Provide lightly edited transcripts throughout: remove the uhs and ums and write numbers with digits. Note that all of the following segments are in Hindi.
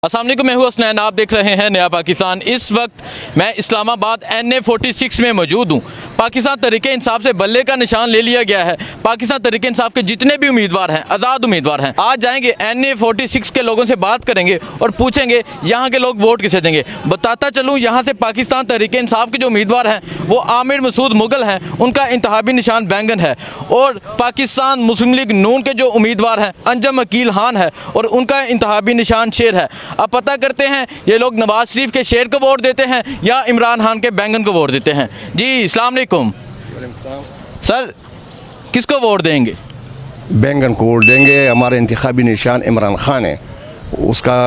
अस्सलाम वालेकुम, मैं हूं हसनैन, आप देख रहे हैं नया पाकिस्तान। इस वक्त मैं इस्लामाबाद NA46 में मौजूद हूं। पाकिस्तान तहरीक इंसाफ से बल्ले का निशान ले लिया गया है। पाकिस्तान तहरीक इंसाफ के जितने भी उम्मीदवार हैं, आज़ाद उम्मीदवार हैं, आज जाएंगे NA46 के लोगों से बात करेंगे और पूछेंगे यहाँ के लोग वोट किसे देंगे। बताता चलूँ, यहाँ से पाकिस्तान तहरीक इंसाफ के जो उम्मीदवार हैं वो आमिर मसूद मुगल हैं, उनका इंतखाबी निशान बैंगन है। और पाकिस्तान मुस्लिम लीग नून के जो उम्मीदवार हैं अंजम अकील खान है और उनका इंतखाबी निशान शेर है। अब पता करते हैं ये लोग नवाज शरीफ के शेर को वोट देते हैं या इमरान खान के बैंगन को वोट देते हैं। जी अस्सलाम वालेकुम सर, किसको वोट देंगे? बैंगन को वोट देंगे। हमारा इंतखाबी निशान इमरान खान है। उसका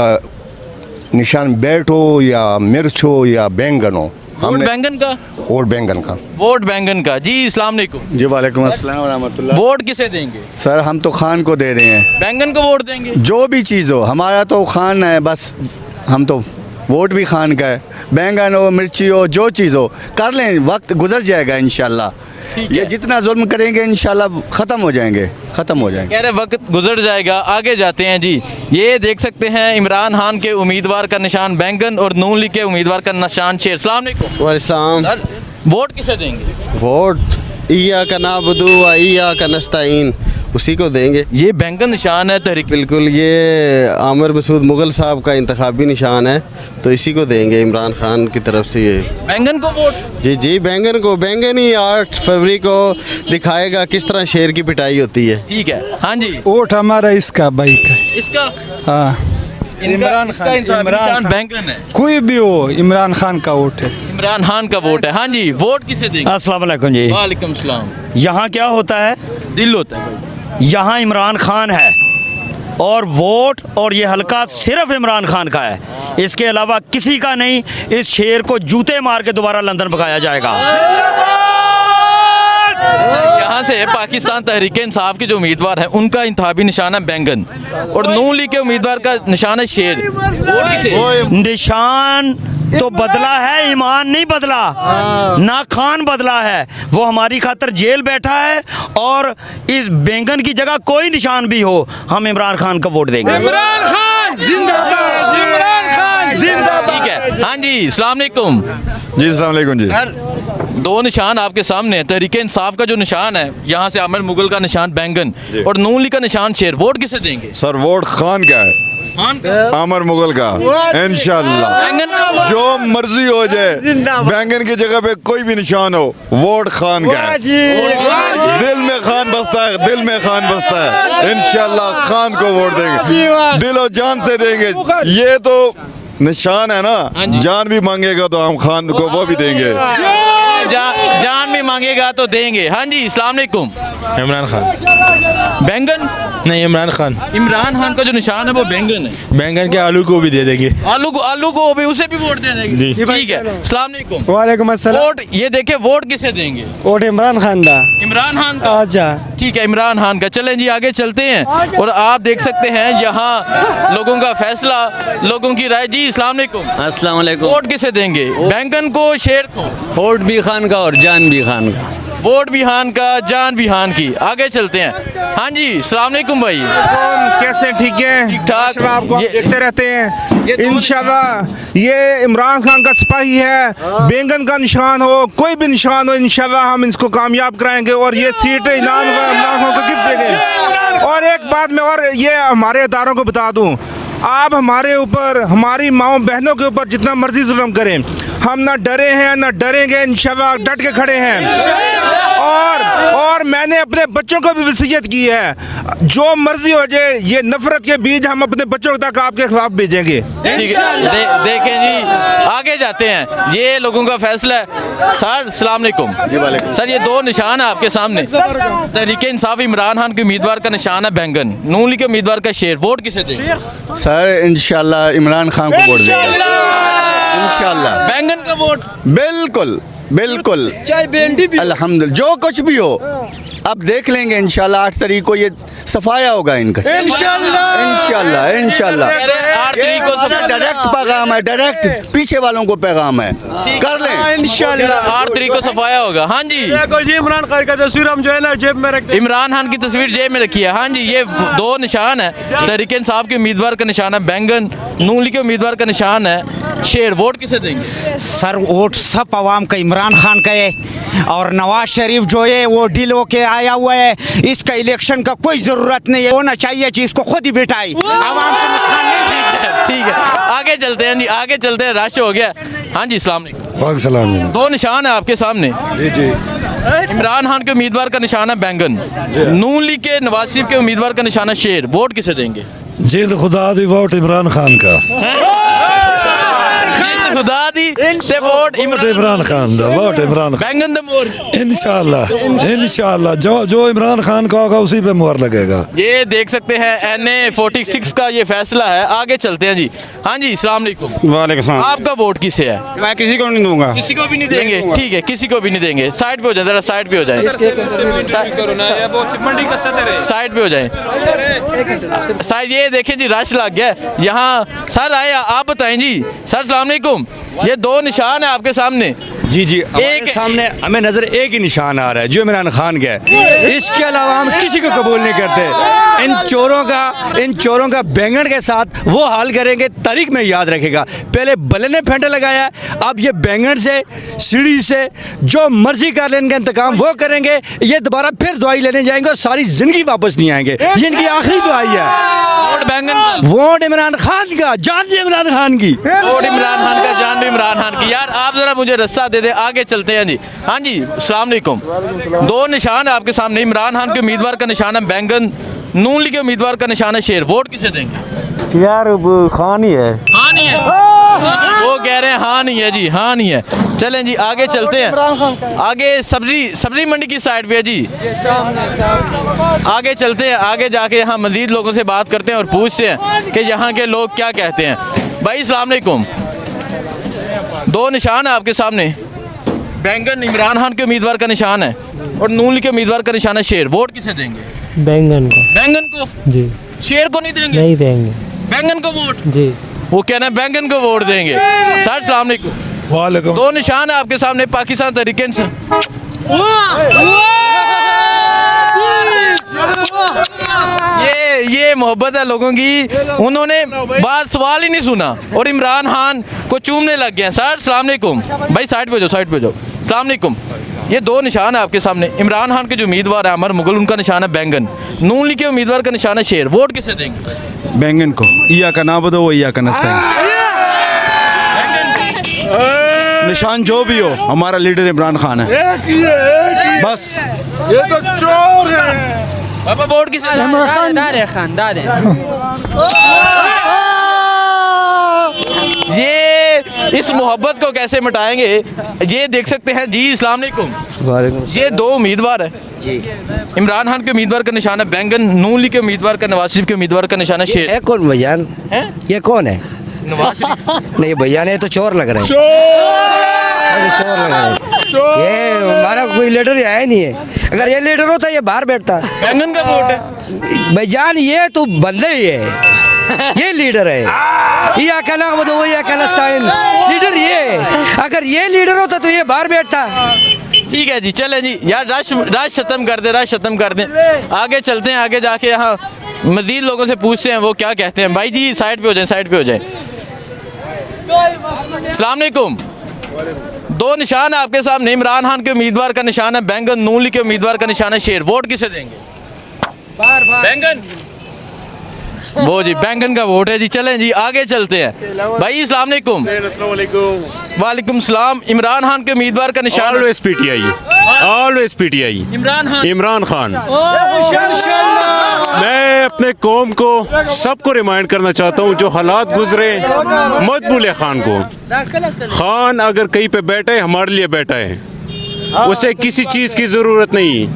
निशान बैट हो या मिर्च हो या बैंगन हो, वोट बैंगन का। वोट बैंगन का। वोट बैंगन का। जी अस्सलाम वालेकुम। जी वालेकुम अस्सलाम व रहमतुल्लाह। वोट किसे देंगे? सर हम तो खान को दे रहे हैं। बैंगन को वोट देंगे? जो भी चीज़ हो, हमारा तो खान है, बस हम तो वोट भी खान का है। बैंगन हो, मिर्ची हो, जो चीज़ हो कर लें, वक्त गुजर जाएगा इंशाल्लाह। ये जितना जुल्म करेंगे इंशाल्लाह ख़त्म हो जाएंगे। कह रहे वक्त गुजर जाएगा। आगे जाते हैं जी, ये देख सकते हैं इमरान खान के उम्मीदवार का निशान बैंगन और नून लीग के उम्मीदवार का निशान शेर। अस्सलाम वालेकुम। वालेकुम सर, वोट किसे देंगे? वोट इया का नाबुदु व इया का नस्ताइन, उसी को देंगे। ये बैंगन निशान है तहरीक। बिल्कुल, ये आमिर मसूद मुगल साहब का इंतखाबी निशान है, तो इसी को देंगे इमरान खान की तरफ से। ये बैंगन को वोट? जी जी, बैंगन को। बैंगन ही 8 फरवरी को दिखाएगा किस तरह शेर की पिटाई होती है। ठीक है। हाँ जी, वोट हमारा इसका भाई का। इसका हाँ, इमरान खान। इमरान निशान बैंगन है। कोई भी हो, इमरान खान का वोट है। इमरान खान का वोट है। हाँ जी, वोट किसे देंगे? अस्सलाम वालेकुम जी। वालेकुम सलाम। यहाँ क्या होता है? दिल होता है भाई। यहाँ इमरान खान है और वोट और ये हलका सिर्फ इमरान खान का है, इसके अलावा किसी का नहीं। इस शेर को जूते मार के दोबारा लंदन भगाया जाएगा। यहाँ से पाकिस्तान तहरीक इंसाफ के जो उम्मीदवार हैं उनका इंतखाबी निशान है बैंगन और नून लीग के उम्मीदवार का निशान है शेर। वोट किसे? निशान तो बदला है, ईमान नहीं बदला, ना खान बदला है। वो हमारी खातर जेल बैठा है और इस बैंगन की जगह कोई निशान भी हो, हम इमरान खान को वोट देंगे। इमरान खान जिंदाबाद, इमरान खान जिंदाबाद। ठीक है। हाँ जी अस्सलाम वालेकुम। जी अस्सलाम वालेकुम जी। सर, दो निशान आपके सामने है। तहरीक इंसाफ का जो निशान है, यहाँ से आमिर मुगल का निशान बैंगन और नून लीग का निशान शेर। वोट किसे देंगे? सर वोट खान का है, खान का। आमिर मुगल का इंशाल्लाह। बैंगन का वोट? जो मर्जी हो जाए, बैंगन की जगह पे कोई भी निशान हो, वोट खान का है। दिल में खान बसता है, दिल में खान बसता है। इंशाल्लाह खान को वोट देंगे, दिल और जान से देंगे। ये तो निशान है ना, जान भी मांगेगा तो हम खान को वो भी देंगे। जान भी मांगेगा तो देंगे। हाँ जी अस्सलाम वालेकुम। इमरान खान। बैंगन नहीं, इमरान खान। इमरान खान का जो निशान है वो बैंगन है। बैंगन के आलू को भी दे देंगे। आलू को भी, उसे भी वोट दे देंगे। जी। ठीक है। अस्सलाम वालेकुम। वालेकुम अस्सलाम। वोट ये देखे, वोट किसे देंगे? वोट इमरान खान दा। इमरान खान का। अच्छा, ठीक है, इमरान खान का। चलें जी आगे चलते हैं और आप देख सकते हैं यहाँ लोगों का फैसला, लोगों की राय। जी अस्सलाम वालेकुम। अस्सलाम वालेकुम। वोट किसे देंगे? बैंगन को, शेर को? वोट भी खान का और जान भी खान का। वोट भी खान का, जान भी खान की। आगे चलते हैं। हाँ जी अस्सलाम वालेकुम भाई। कैसे? ठीक है, ठीक ठाक। आपको आप ये- देखते रहते हैं ये दो- इंशाल्लाह। ये इमरान खान का सिपाही है। बैंगन का निशान हो, कोई भी निशान हो, इंशाल्लाह हम इसको कामयाब कराएंगे और ये सीट इनाम इमरान खान को गिफ्ट देंगे। और एक बात मैं और ये हमारे इदारों को बता दूं, आप हमारे ऊपर, हमारी माओ बहनों के ऊपर जितना मर्जी जुल्म करें, हम ना डरे हैं ना डरेंगे, इंशाल्लाह डट के खड़े हैं। और मैंने अपने बच्चों को भी वसीयत की है, जो मर्जी हो जाए, ये नफरत के बीज हम अपने बच्चों तक आपके खिलाफ भेजेंगे। ठीक है। देखें जी, आगे जाते हैं। ये लोगों का फैसला है। सर अस्सलाम वालेकुम। सर, ये दो निशान है आपके सामने। तहरीक इंसाफ इमरान खान के उम्मीदवार का निशान है बैंगन, नून लीग के उम्मीदवार का शेर। वोट किसे देंगे? सर इंशाल्लाह इमरान खान को वोट देंगे इंशाल्लाह। बैंगन का वोट? बिल्कुल बिल्कुल चाहे भिंडी भी अल्हम्दुलिल्लाह जो कुछ भी हो अब देख लेंगे इंशाल्लाह 8 तारीख को ये सफाया होगा इनका इंशाल्लाह इंशाल्लाह 8 तारीख को डायरेक्ट पैगाम है डायरेक्ट पीछे वालों को पैगाम है कर लें इंशाल्लाह 8 तारीख को सफाया होगा। हाँ जी, इमरान खान का तस्वीर हम जो है ना जेब में रखते इमरान खान की तस्वीर जेब में रखी है। हाँ जी, ये दो निशान है, तहरीक इंसाफ के उम्मीदवार का निशान है बैंगन, नून लीग के उम्मीदवार का निशान है शेर। वोट किसे देंगे? सर वोट सब आवाम का इमरान खान का है और नवाज शरीफ जो है वो डील होके आया हुआ है, इसका इलेक्शन का कोई ज़रूरत नहीं है, होना चाहिए कि इसको खुद ही बिठाई, आवाम को नुकसान नहीं। ठीक है, आगे चलते हैं जी, आगे चलते हैं, रश हो गया। हाँ जी, अस्सलाम वालेकुम। दो निशान है आपके सामने। जी जी इमरान खान के उम्मीदवार का निशान है बैंगन, नून लीग के नवाज शरीफ के उम्मीदवार का निशान है शेर। वोट किसे देंगे? जिंद खुदा दी वोट इमरान खान का। जिंद खुदा दी से वोट इमरान खान दा वोट इमरान बैंगन द मोर। इंशाल्लाह इंशाल्लाह जो इमरान खान का होगा उसी पे मुहर लगेगा। ये देख सकते हैं NA 46 का ये फैसला है। आगे चलते हैं जी। हाँ जी, अस्सलाम वालेकुम। वालेकुम सलाम। आपका वोट किसे है? मैं किसी को नहीं दूंगा। किसी को भी नहीं देंगे? ठीक है, किसी को भी नहीं देंगे। साइड पे हो जाए, जरा साइड पे हो जाए, साइड पे हो जाए साइड। ये देखें जी, रश लग गया यहाँ। सर आए, आप बताएं जी। सर अस्सलाम वालेकुम। ये दो निशान है आपके सामने। जी जी, एक सामने हमें नजर एक ही निशान आ रहा है जो इमरान खान का है, इसके अलावा हम किसी को कबूल नहीं करते। इन चोरों का बैंगन के साथ वो हाल करेंगे, तारीख में याद रखेगा। पहले बल्ले ने फेंटा लगाया, अब ये बैंगन से सीढ़ी से जो मर्जी कर लेंगे इंतकाम वो करेंगे। ये दोबारा फिर दवाई लेने जाएंगे और सारी जिंदगी वापस नहीं आएंगे। ये इनकी आखिरी दवाई है। वोट बैंगन, वोट इमरान खान का, जान भी इमरान खान की। वोट इमरान खान का, जान भी इमरान खान की। यार आप जरा मुझे रस्सा दे दे, आगे चलते हैं जी। हाँ जी, अस्सलाम वालेकुम। दो निशान है आपके सामने। इमरान खान के उम्मीदवार का निशान है बैंगन, नून लीग के उम्मीदवार का निशान है शेर। वोट किसे देंगे? यार खान ही है। हाँ नहीं है, वो कह रहे हैं हाँ नहीं है जी, हाँ नहीं है। चलें जी, आगे चलते हैं। आगे सब्जी मंडी की साइड पे है जी। आगे चलते हैं, आगे जाके यहाँ मजीद लोगों से बात करते हैं और पूछते हैं कि यहाँ के लोग क्या कहते हैं। भाई अस्सलाम वालेकुम। दो निशान है आपके सामने। बैंगन इमरान खान के उम्मीदवार का निशान है और नून लीग के उम्मीदवार का निशान है शेर। वोट किसे देंगे? बैंगन को। बैंगन को जी। शेर को नहीं देंगे? नहीं देंगे। बैंगन को वोट? जी। वो कहना है बैंगन को वोट देंगे। सर अस्सलाम वालेकुम। वालेकुम। दो निशान है आपके सामने। पाकिस्तान तहरीक इंसाफ, ये मोहब्बत है लोगों की। उन्होंने बात सवाल ही नहीं सुना और इमरान खान को चूमने लग गए। सर अस्सलाम वालेकुम। भाई साइड पे जाओ, साइड पे जाओ। अस्सलाम वालेकुम। ये दो निशान है आपके सामने। इमरान खान के जो उम्मीदवार है अमर मुगल, उनका निशान है बैंगन, नून लीग के उम्मीदवार का निशान है शेर। वोट किसे देंगे? बैंगन को। इया का ना बदो, इया का नस्ता। निशान जो भी हो, हमारा लीडर इमरान खान है बस। ये तो चोर है। पापा वोट किसे देंगे? ये इस मोहब्बत को कैसे मिटाएंगे? ये देख सकते हैं जी। अस्सलाम वालेकुम। ये दो उम्मीदवार है जी। इमरान खान के उम्मीदवार का निशान है बैंगन, नून लीग के उम्मीदवार का, नवाज शरीफ के उम्मीदवार का निशान है शेर। है कौन भैयान? ये कौन है? नवाज शरीफ। नहीं भैया ने तो चोर लग रहे हैं। चोर लग रहे हैं। ये हमारा कोई लीडर ही आया नहीं है। अगर ये लीडर होता ये बाहर बैठता। बैंगन का वोट है भैयान, ये तो बंदर ही है, ये लीडर है। ये कहना वो तो ये कहना स्टाइल लीडर ये है। अगर ये लीडर होता तो ये बाहर बैठता। ठीक है जी, चलें जी। यार रश खत्म कर दे, रश खत्म कर दें। आगे चलते हैं, आगे जाके यहाँ मजीद लोगों से पूछते हैं वो क्या कहते हैं। भाई जी साइड पे हो जाए, साइड पे हो जाए। अस्सलाम वालेकुम। दो निशान है आपके सामने। इमरान खान के उम्मीदवार का निशान है बैंगन, नून लीग के उम्मीदवार का निशान है शेर। वोट किसे देंगे? बैंगन। वो जी बैंगन का वोट है जी। चलें जी, आगे चलते हैं। भाई अस्सलाम वालेकुम। वालेकुम सलाम। इमरान खान के उम्मीदवार का निशान always PTI, always PTI. Imran Khan. मैं अपने कौम को सबको रिमाइंड करना चाहता हूँ, जो हालात गुजरे मत भूले खान को। खान अगर कहीं पे बैठा है, हमारे लिए बैठा है, उसे किसी चीज़ की ज़रूरत नहीं।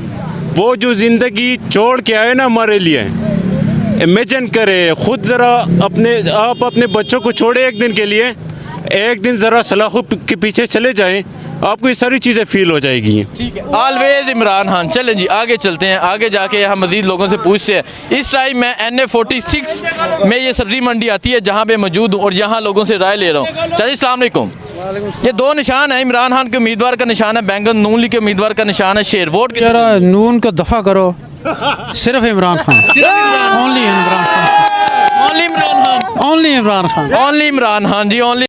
वो जो ज़िंदगी छोड़ के आए ना हमारे लिए, इमेजिन करें खुद ज़रा। आप अपने बच्चों को छोड़े एक दिन के लिए, एक दिन ज़रा सलाखों के पीछे चले जाएं, आपको ये सारी चीज़ें फील हो जाएगी। ठीक है, ऑलवेज इमरान खान। चलें जी आगे चलते हैं, आगे जाके यहाँ मजीद लोगों से पूछते हैं। इस टाइम मैं NA46 में ये सब्ज़ी मंडी आती है जहाँ पे मौजूद हूँ और यहाँ लोगों से राय ले रहा हूँ। चाचा जी अस्सलाम वालेकुम। ये दो निशान है, इमरान खान के उम्मीदवार का निशान है बैंगन, नून लीग के उम्मीदवार का निशान है शेर। वोट नून को दफा करो, सिर्फ Imran Khan, only Imran Khan, only Imran Khan, only Imran Khan, only Imran Khan ji, only